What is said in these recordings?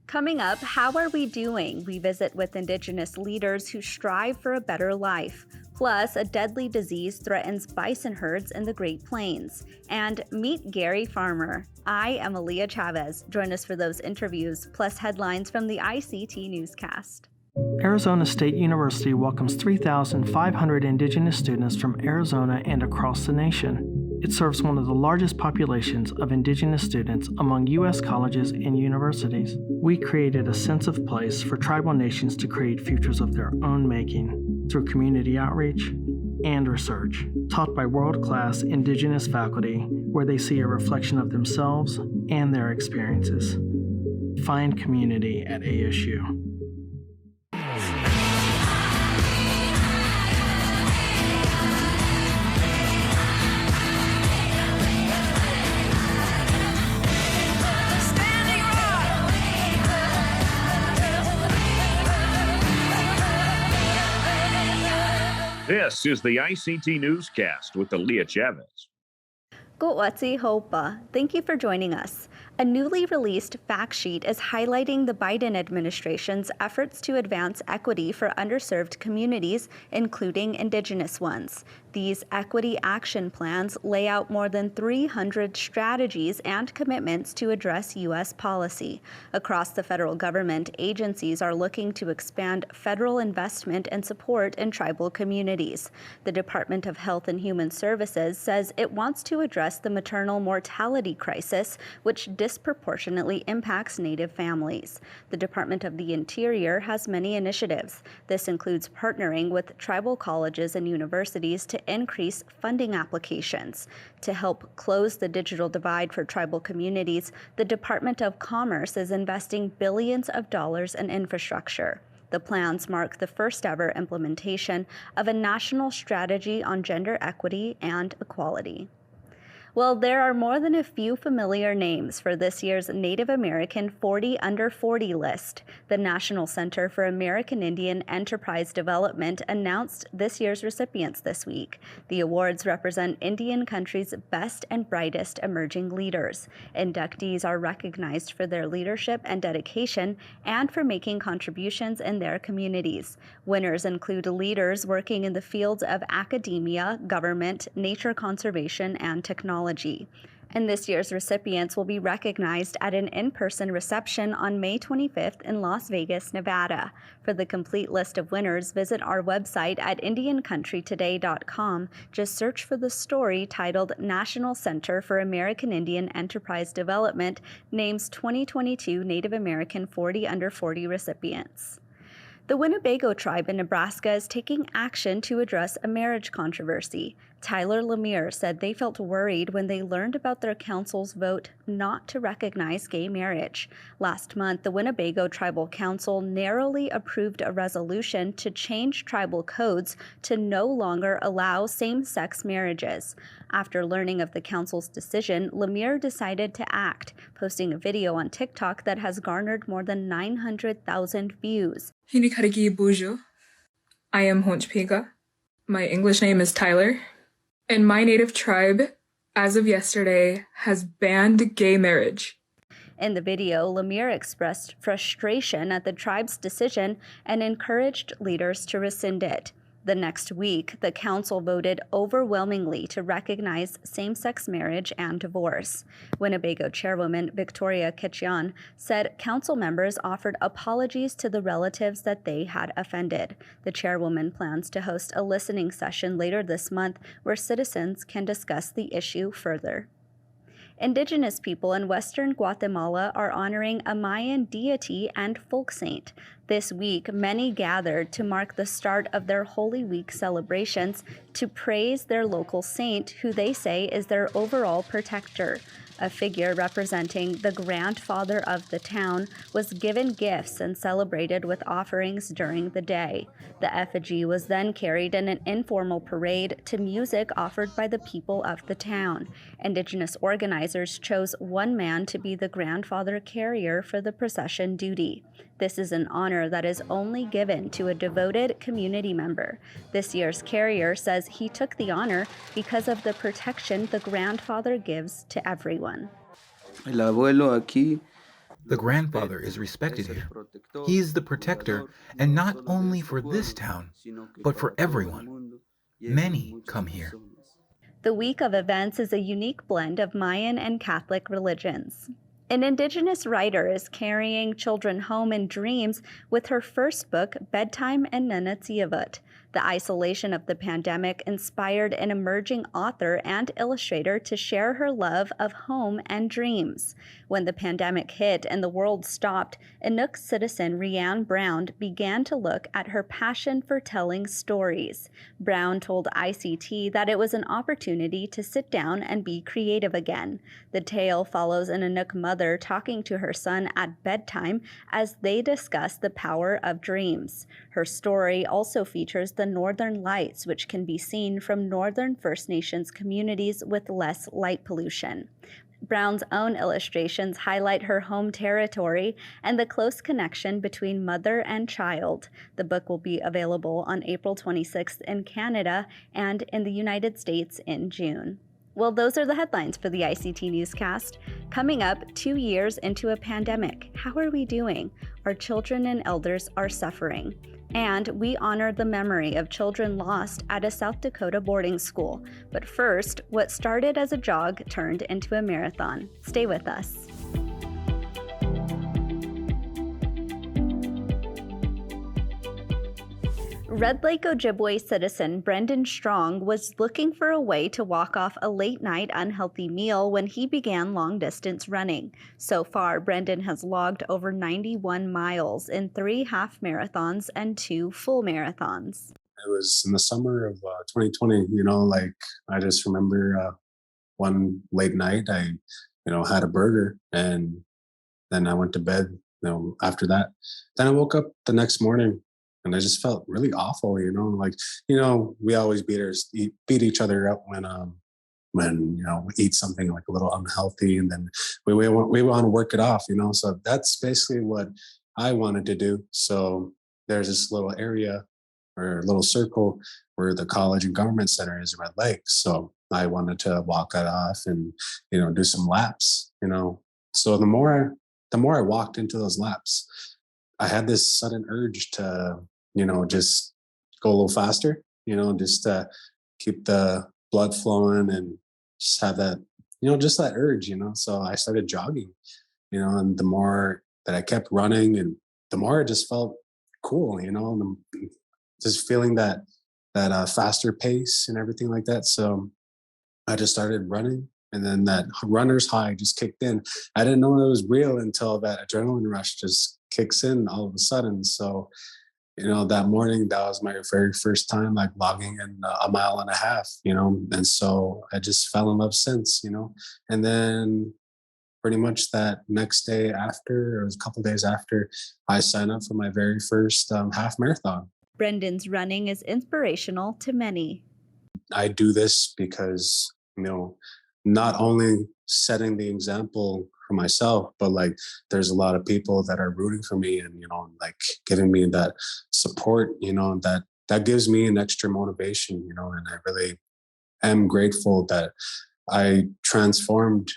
Coming up, how are we doing? We visit with Indigenous leaders who strive for a better life. Plus, a deadly disease threatens bison herds in the Great Plains. And meet Gary Farmer. I am Aaliyah Chavez. Join us for those interviews, plus headlines from the ICT Newscast. Arizona State University welcomes 3,500 Indigenous students from Arizona and across the nation. It serves one of the largest populations of Indigenous students among U.S. colleges and universities. We created a sense of place for tribal nations to create futures of their own making through community outreach and research, taught by world-class Indigenous faculty where they see a reflection of themselves and their experiences. Find community at ASU. This is the ICT Newscast with Aaliyah Chavez. Guwatsi Hopa, thank you for joining us. A newly released fact sheet is highlighting the Biden administration's efforts to advance equity for underserved communities, including Indigenous ones. These equity action plans lay out more than 300 strategies and commitments to address U.S. policy. Across the federal government, agencies are looking to expand federal investment and support in tribal communities. The Department of Health and Human Services says it wants to address the maternal mortality crisis, which disproportionately impacts Native families. The Department of the Interior has many initiatives. This includes partnering with tribal colleges and universities to increase funding applications. To help close the digital divide for tribal communities, the Department of Commerce is investing billions of dollars in infrastructure. The plans mark the first ever implementation of a national strategy on gender equity and equality. Well, there are more than a few familiar names for this year's Native American 40 Under 40 list. The National Center for American Indian Enterprise Development announced this year's recipients this week. The awards represent Indian country's best and brightest emerging leaders. Inductees are recognized for their leadership and dedication and for making contributions in their communities. Winners include leaders working in the fields of academia, government, nature conservation, and technology. And this year's recipients will be recognized at an in-person reception on May 25th in Las Vegas, Nevada. For the complete list of winners, visit our website at IndianCountryToday.com. Just search for the story titled National Center for American Indian Enterprise Development names 2022 Native American 40 Under 40 recipients. The Winnebago tribe in Nebraska is taking action to address a marriage controversy. Tyler Lemire said they felt worried when they learned about their council's vote not to recognize gay marriage. Last month, the Winnebago Tribal Council narrowly approved a resolution to change tribal codes to no longer allow same-sex marriages. After learning of the council's decision, Lemire decided to act, posting a video on TikTok that has garnered more than 900,000 views. Hinikariki Buju. I am Honchpega. My English name is Tyler. And my native tribe, as of yesterday, has banned gay marriage. In the video, Lemire expressed frustration at the tribe's decision and encouraged leaders to rescind it. The next week, the council voted overwhelmingly to recognize same-sex marriage and divorce. Winnebago Chairwoman Victoria Ketchian said council members offered apologies to the relatives that they had offended. The chairwoman plans to host a listening session later this month where citizens can discuss the issue further. Indigenous people in western Guatemala are honoring a Mayan deity and folk saint. This week, many gathered to mark the start of their Holy Week celebrations to praise their local saint, who they say is their overall protector. A figure representing the grandfather of the town was given gifts and celebrated with offerings during the day. The effigy was then carried in an informal parade to music offered by the people of the town. Indigenous organizers chose one man to be the grandfather carrier for the procession duty. This is an honor that is only given to a devoted community member. This year's carrier says he took the honor because of the protection the grandfather gives to everyone. El abuelo aquí The grandfather is respected here. He is the protector, and not only for this town, but for everyone. Many come here. The week of events is a unique blend of Mayan and Catholic religions. An Indigenous writer is carrying children home in dreams with her first book, Bedtime and Nanatsiavut. The isolation of the pandemic inspired an emerging author and illustrator to share her love of home and dreams. When the pandemic hit and the world stopped, Inuk citizen Rianne Brown began to look at her passion for telling stories. Brown told ICT that it was an opportunity to sit down and be creative again. The tale follows an Inuk mother talking to her son at bedtime as they discuss the power of dreams. Her story also features the Northern Lights, which can be seen from Northern First Nations communities with less light pollution. Brown's own illustrations highlight her home territory and the close connection between mother and child. The book will be available on April 26th in Canada and in the United States in June. Well, those are the headlines for the ICT Newscast. Coming up, 2 years into a pandemic, how are we doing? Our children and elders are suffering. And we honor the memory of children lost at a South Dakota boarding school. But first, what started as a jog turned into a marathon. Stay with us. Red Lake Ojibwe citizen Brendan Strong was looking for a way to walk off a late-night unhealthy meal when he began long-distance running. So far, Brendan has logged over 91 miles in 3 half marathons and 2 full marathons. It was in the summer of 2020, like I just remember one late night I, had a burger and then I went to bed, after that. Then I woke up the next morning and I just felt really awful, we always beat each other up when we eat something like a little unhealthy, and then we want to work it off, so that's basically what I wanted to do. So there's this little area or a little circle where the college and government center is, Red Lake. So I wanted to walk it off and do some laps, so the more I walked into those laps, I had this sudden urge to just go a little faster, just to keep the blood flowing and just have that, just that urge, so I started jogging, and the more that I kept running and the more I just felt cool, and just feeling that faster pace and everything like that. So I just started running, and then that runner's high just kicked in. I didn't know it was real until that adrenaline rush just kicks in all of a sudden. So that morning, that was my very first time like logging in a mile and a half, and so I just fell in love since, and then pretty much that next day after, or a couple days after, I signed up for my very first half marathon. Brendan's running is inspirational to many. I do this because, not only setting the example for myself, but like there's a lot of people that are rooting for me and, like giving me that support, that gives me an extra motivation, and I really am grateful that I transformed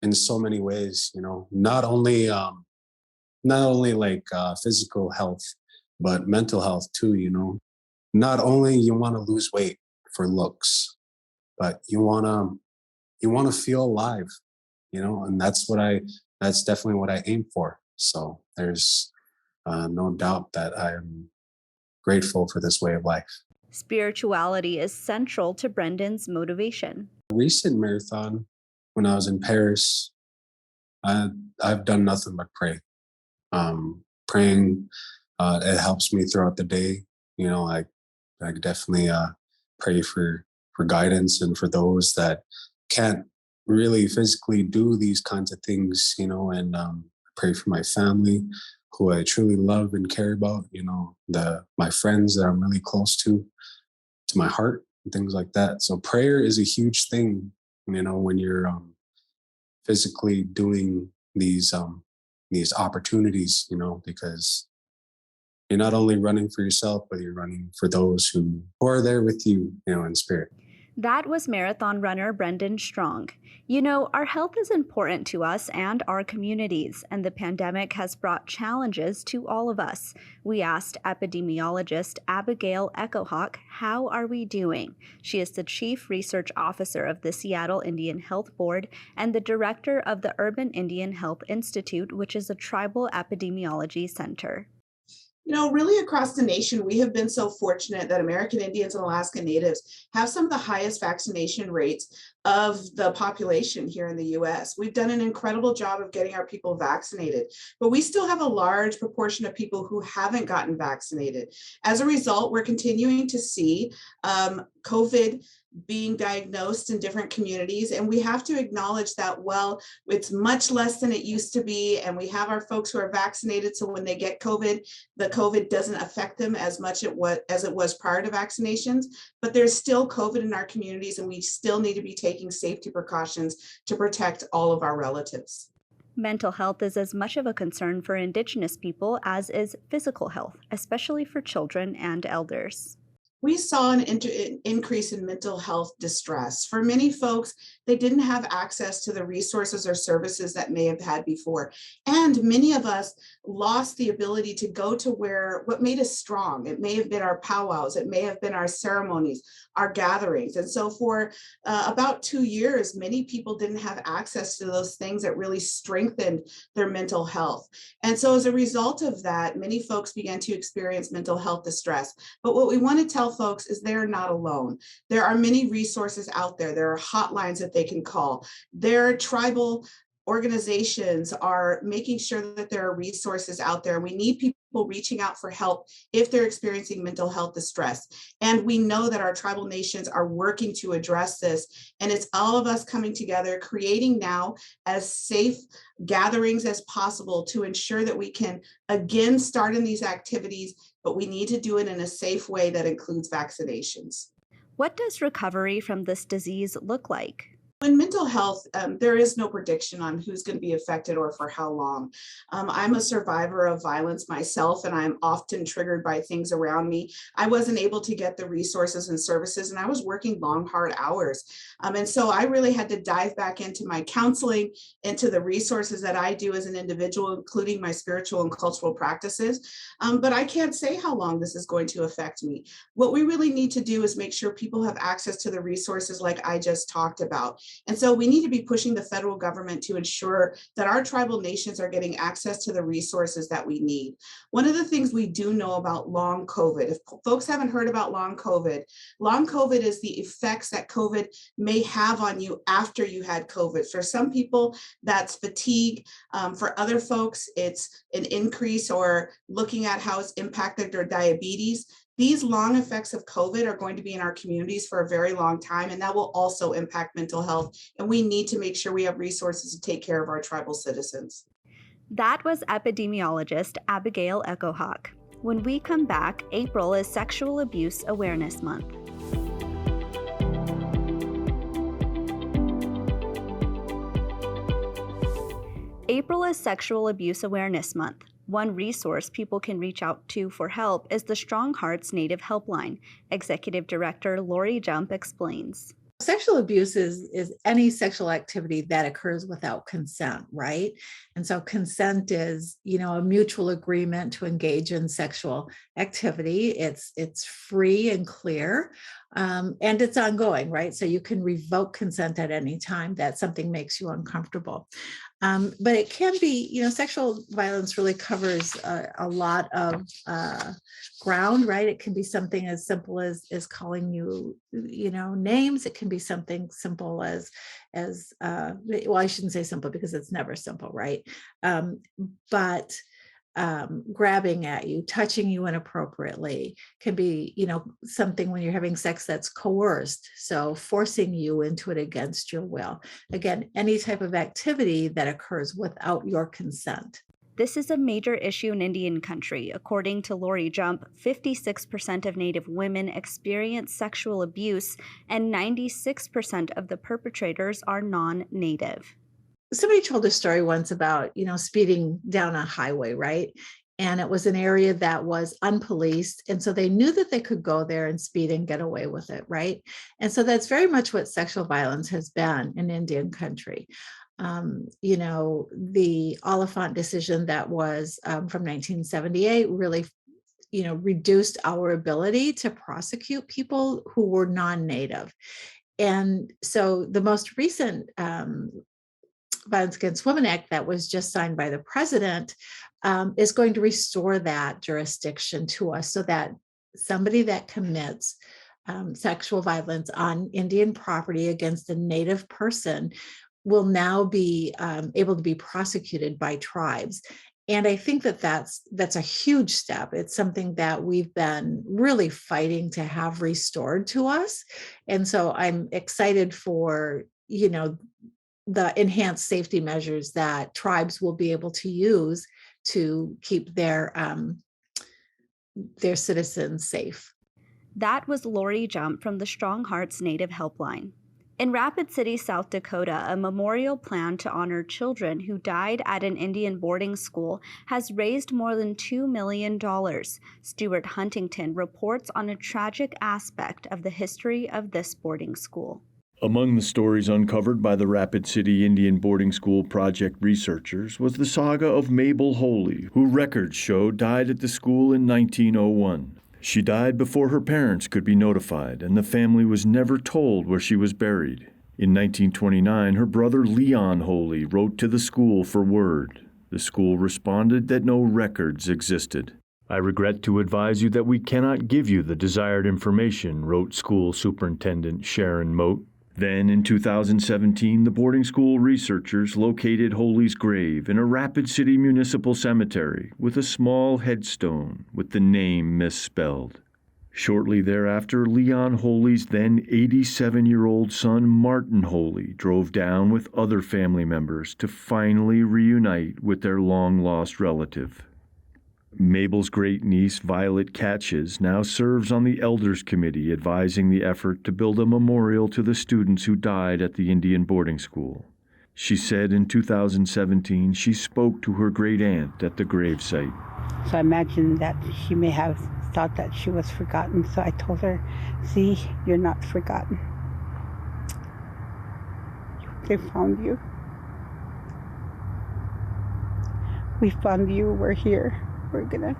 in so many ways, not only like physical health, but mental health too, not only you want to lose weight for looks, but you want to feel alive, and that's definitely what I aim for. So there's no doubt that I am grateful for this way of life. Spirituality is central to Brendan's motivation. A recent marathon, when I was in Paris, I've done nothing but pray. Praying, it helps me throughout the day. I definitely pray for guidance and for those that can't really physically do these kinds of things, and pray for my family who I truly love and care about, my friends that I'm really close to my heart and things like that. So prayer is a huge thing, when you're physically doing these opportunities, because you're not only running for yourself, but you're running for those who are there with you, in spirit. That was marathon runner Brendan Strong. You know, our health is important to us and our communities, and the pandemic has brought challenges to all of us. We asked epidemiologist Abigail Echohawk, how are we doing? She is the Chief Research Officer of the Seattle Indian Health Board and the Director of the Urban Indian Health Institute, which is a tribal epidemiology center. You know, really across the nation, we have been so fortunate that American Indians and Alaska Natives have some of the highest vaccination rates of the population here in the US. We've done an incredible job of getting our people vaccinated, but we still have a large proportion of people who haven't gotten vaccinated. As a result, we're continuing to see COVID being diagnosed in different communities. And we have to acknowledge that, well, it's much less than it used to be. And we have our folks who are vaccinated. So when they get COVID, the COVID doesn't affect them as much as it was prior to vaccinations. But there's still COVID in our communities, and we still need to be taking safety precautions to protect all of our relatives. Mental health is as much of a concern for Indigenous people as is physical health, especially for children and elders. We saw an increase in mental health distress. For many folks, they didn't have access to the resources or services that may have had before. And many of us lost the ability to go to what made us strong. It may have been our powwows, it may have been our ceremonies, our gatherings. And so for about 2 years, many people didn't have access to those things that really strengthened their mental health. And so as a result of that, many folks began to experience mental health distress. But what we want to tell folks is they're not alone. There are many resources out there. There are hotlines that they can call. Their tribal organizations are making sure that there are resources out there. We need people reaching out for help if they're experiencing mental health distress. And we know that our tribal nations are working to address this. And it's all of us coming together, creating now as safe gatherings as possible to ensure that we can again start in these activities, but we need to do it in a safe way that includes vaccinations. What does recovery from this disease look like? In mental health, there is no prediction on who's going to be affected or for how long. I'm a survivor of violence myself, and I'm often triggered by things around me. I wasn't able to get the resources and services, and I was working long, hard hours. And so I really had to dive back into my counseling, into the resources that I do as an individual, including my spiritual and cultural practices. But I can't say how long this is going to affect me. What we really need to do is make sure people have access to the resources like I just talked about. And so we need to be pushing the federal government to ensure that our tribal nations are getting access to the resources that we need. One of the things we do know about long COVID, if folks haven't heard about long COVID is the effects that COVID may have on you after you had COVID. For some people, that's fatigue. For other folks, it's an increase or looking at how it's impacted their diabetes. These long effects of COVID are going to be in our communities for a very long time, and that will also impact mental health. And we need to make sure we have resources to take care of our tribal citizens. That was epidemiologist Abigail Echohawk. When we come back, April is Sexual Abuse Awareness Month. April is Sexual Abuse Awareness Month. One resource people can reach out to for help is the Strong Hearts Native Helpline. Executive Director Lori Jump explains. Sexual abuse is any sexual activity that occurs without consent, right? And so consent is, a mutual agreement to engage in sexual activity. It's free and clear, and it's ongoing, right? So you can revoke consent at any time that something makes you uncomfortable. But it can be, sexual violence really covers a lot of ground, right? It can be something as simple as calling you, names. It can be something simple as well, I shouldn't say simple because it's never simple, right? But grabbing at you, touching you inappropriately can be, something when you're having sex that's coerced. So forcing you into it against your will. Again, any type of activity that occurs without your consent. This is a major issue in Indian country. According to Lori Jump, 56% of Native women experience sexual abuse, and 96% of the perpetrators are non-Native. Somebody told a story once about, speeding down a highway, right? And it was an area that was unpoliced. And so they knew that they could go there and speed and get away with it, right? And so that's very much what sexual violence has been in Indian country. The Oliphant decision that was from 1978 really, reduced our ability to prosecute people who were non-native. And so the most recent Violence Against Women Act that was just signed by the president is going to restore that jurisdiction to us so that somebody that commits sexual violence on Indian property against a Native person will now be able to be prosecuted by tribes. And I think that that's a huge step. It's something that we've been really fighting to have restored to us. And so I'm excited for, the enhanced safety measures that tribes will be able to use to keep their citizens safe. That was Lori Jump from the Strong Hearts Native Helpline. In Rapid City, South Dakota, a memorial plan to honor children who died at an Indian boarding school has raised more than $2 million. Stuart Huntington reports on a tragic aspect of the history of this boarding school. Among the stories uncovered by the Rapid City Indian Boarding School Project researchers was the saga of Mabel Holy, who records show died at the school in 1901. She died before her parents could be notified, and the family was never told where she was buried. In 1929, her brother Leon Holy wrote to the school for word. The school responded that no records existed. I regret to advise you that we cannot give you the desired information, wrote School Superintendent Sharon Moat. Then, in 2017, the boarding school researchers located Holy's grave in a Rapid City municipal cemetery with a small headstone with the name misspelled. Shortly thereafter, Leon Holy's then 87-year-old son Martin Holy drove down with other family members to finally reunite with their long-lost relative. Mabel's great-niece, Violet Catches, now serves on the Elders Committee advising the effort to build a memorial to the students who died at the Indian boarding school. She said in 2017 she spoke to her great-aunt at the gravesite. So I imagine that she may have thought that she was forgotten, so I told her, see, you're not forgotten. They found you. We found you, we're here. We're gonna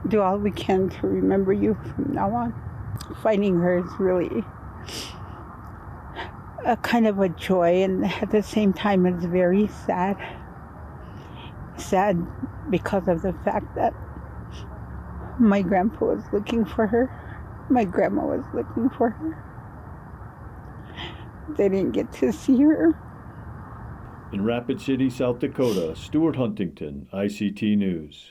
do all we can to remember you from now on. Finding her is really a kind of a joy, and at the same time it's very sad. Sad because of the fact that my grandpa was looking for her. My grandma was looking for her. They didn't get to see her. In Rapid City, South Dakota, Stuart Huntington, ICT News.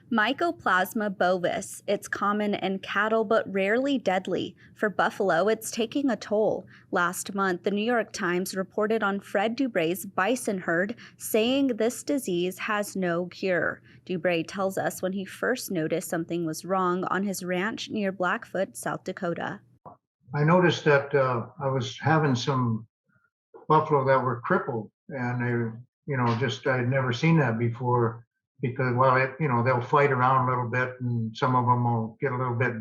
Mycoplasma bovis. It's common in cattle but rarely deadly. For buffalo, it's taking a toll. Last month, the New York Times reported on Fred Dubray's bison herd, saying this disease has no cure. Dubray tells us when he first noticed something was wrong on his ranch near Blackfoot, South Dakota. I noticed that I was having some buffalo that were crippled, and they, I had never seen that before, because, they'll fight around a little bit, and some of them will get a little bit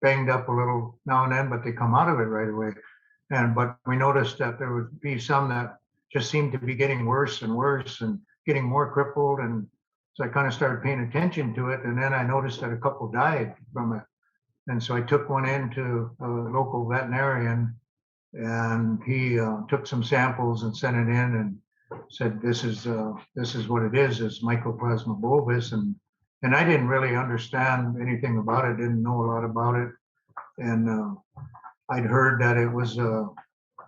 banged up a little now and then, but they come out of it right away. But we noticed that there would be some that just seemed to be getting worse and worse and getting more crippled. And so I kind of started paying attention to it. And then I noticed that a couple died from it. And so I took one into a local veterinarian, and he took some samples and sent it in and said, this is what it is Mycoplasma bovis. And I didn't really understand anything about it, didn't know a lot about it. And I'd heard that it was,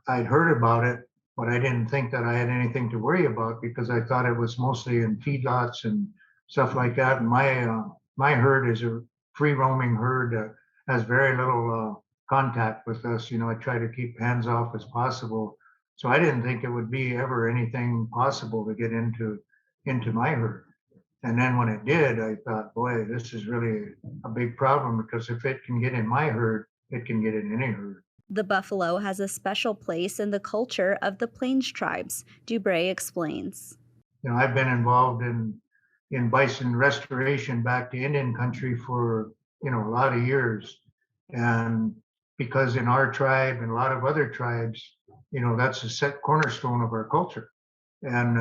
I'd heard about it, but I didn't think that I had anything to worry about, because I thought it was mostly in feedlots and stuff like that. And my herd is a free roaming herd that has very little contact with us. I try to keep hands off as possible. So I didn't think it would be ever anything possible to get into my herd. And then when it did, I thought, boy, this is really a big problem, because if it can get in my herd, it can get in any herd. The buffalo has a special place in the culture of the Plains tribes, Dubray explains. I've been involved in in bison restoration back to Indian country for, a lot of years. And because in our tribe and a lot of other tribes, that's a set cornerstone of our culture. And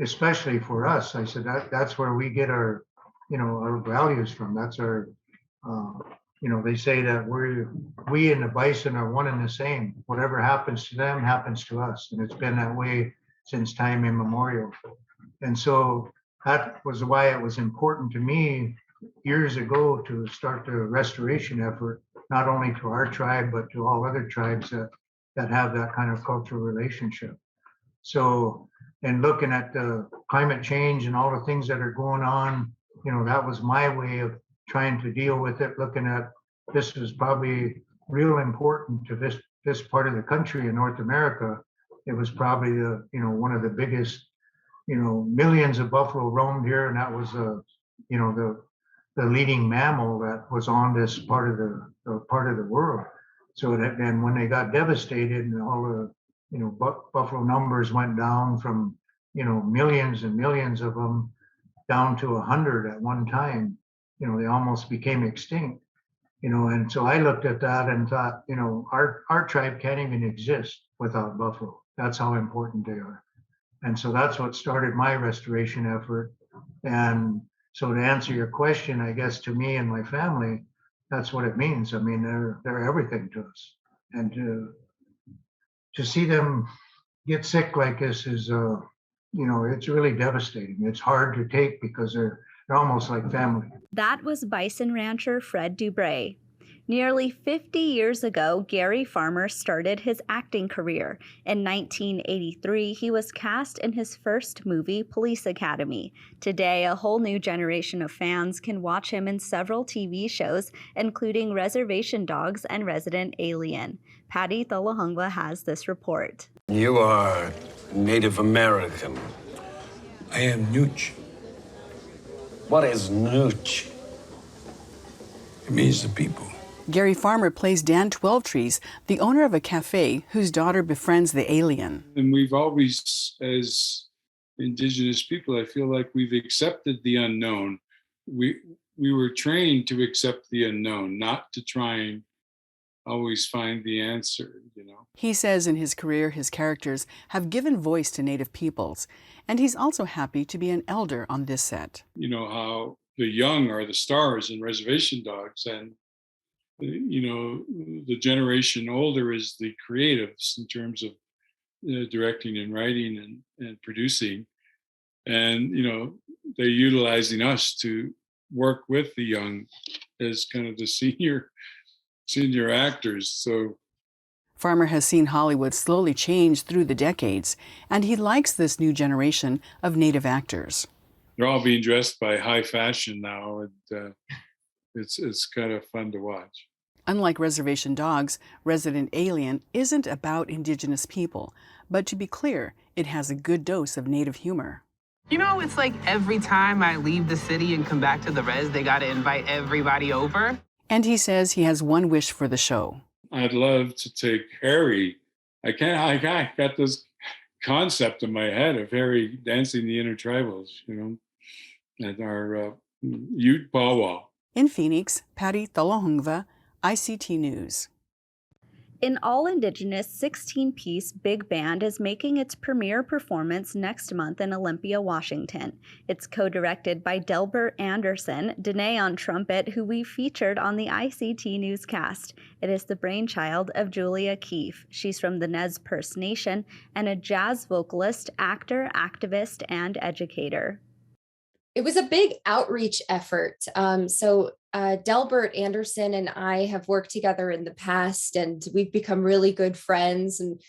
especially for us, I said that's where we get our, our values from. That's our, they say that we and the bison are one and the same. Whatever happens to them happens to us, and it's been that way since time immemorial. And so that was why it was important to me years ago to start the restoration effort, not only to our tribe, but to all other tribes that have that kind of cultural relationship. So, and looking at the climate change and all the things that are going on, that was my way of trying to deal with it, looking at this is probably real important to this part of the country in North America. It was probably the, one of the biggest, millions of buffalo roamed here, and that was the leading mammal that was on this part of the world. So that then when they got devastated and all the buffalo numbers went down from millions and millions of them down to 100 at one time, they almost became extinct. And so I looked at that and thought, our tribe can't even exist without buffalo. That's how important they are. And so that's what started my restoration effort. And so to answer your question, I guess to me and my family, that's what it means. I mean, they're everything to us. And to see them get sick like this is, it's really devastating. It's hard to take because they're almost like family. That was bison rancher Fred Dubray. Nearly 50 years ago, Gary Farmer started his acting career. In 1983, he was cast in his first movie, Police Academy. Today, a whole new generation of fans can watch him in several TV shows, including Reservation Dogs and Resident Alien. Patty Tholahungwa has this report. You are Native American. I am Nooch. What is Nooch? It means the people. Gary Farmer plays Dan Twelvetrees, the owner of a cafe whose daughter befriends the alien. And we've always, as Indigenous people, I feel like we've accepted the unknown. We were trained to accept the unknown, not to try and always find the answer, He says in his career, his characters have given voice to Native peoples, and he's also happy to be an elder on this set. How the young are the stars in Reservation Dogs, and the generation older is the creatives in terms of directing and writing and producing. And, they're utilizing us to work with the young as kind of the senior actors. So Farmer has seen Hollywood slowly change through the decades, and he likes this new generation of Native actors. They're all being dressed by high fashion now, and it's kind of fun to watch. Unlike Reservation Dogs, Resident Alien isn't about Indigenous people, but to be clear, it has a good dose of Native humor. It's like every time I leave the city and come back to the res, they got to invite everybody over. And he says he has one wish for the show. I'd love to take Harry. I got this concept in my head of Harry dancing the intertribals, at our Ute powwow. In Phoenix, Patty Tholahungwa, ICT News. An all-Indigenous 16-piece big band is making its premiere performance next month in Olympia, Washington. It's co-directed by Delbert Anderson, Danae on trumpet, who we featured on the ICT Newscast. It is the brainchild of Julia Keefe. She's from the Nez Perce Nation and a jazz vocalist, actor, activist, and educator. It was a big outreach effort. Delbert Anderson and I have worked together in the past, and we've become really good friends. And,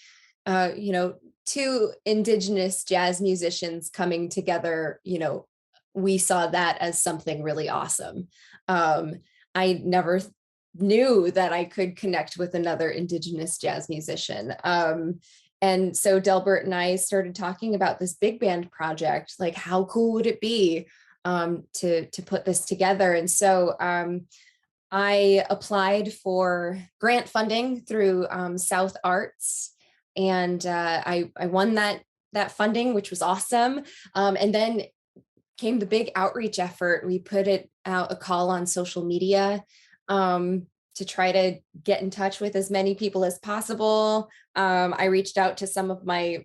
two Indigenous jazz musicians coming together, we saw that as something really awesome. I never knew that I could connect with another Indigenous jazz musician. And so Delbert and I started talking about this big band project, like how cool would it be to put this together? And so I applied for grant funding through South Arts, and I won that funding, which was awesome. And then came the big outreach effort. We put it out a call on social media to try to get in touch with as many people as possible. I reached out to some of my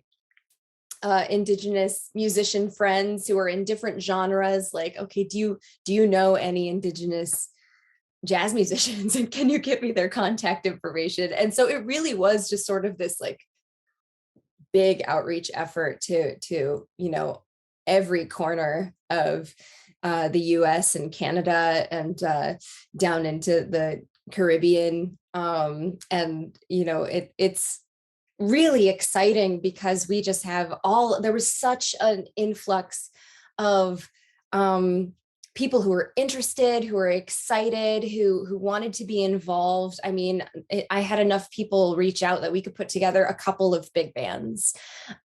Indigenous musician friends who are in different genres, like, okay, do you know any Indigenous jazz musicians, and can you give me their contact information? And so it really was just sort of this like big outreach effort to every corner of the US and Canada and down into the Caribbean. It's really exciting because we just have there was such an influx of people who were interested, who were excited, who wanted to be involved. I mean, I had enough people reach out that we could put together a couple of big bands.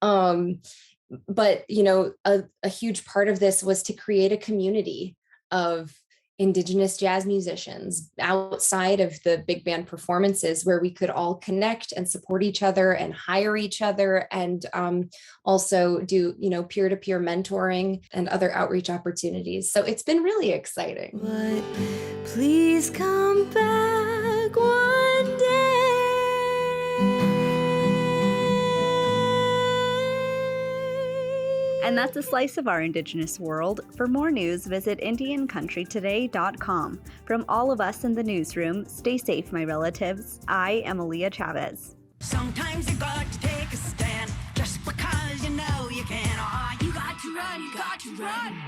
But a huge part of this was to create a community of Indigenous jazz musicians outside of the big band performances, where we could all connect and support each other and hire each other, and also do peer-to-peer mentoring and other outreach opportunities. So it's been really exciting. But please come back one day. And that's a slice of our Indigenous world. For more news, visit IndianCountryToday.com. From all of us in the newsroom, stay safe, my relatives. I am Aaliyah Chavez. Sometimes you got to take a stand just because you know you can. Oh, you got to run, you got to run.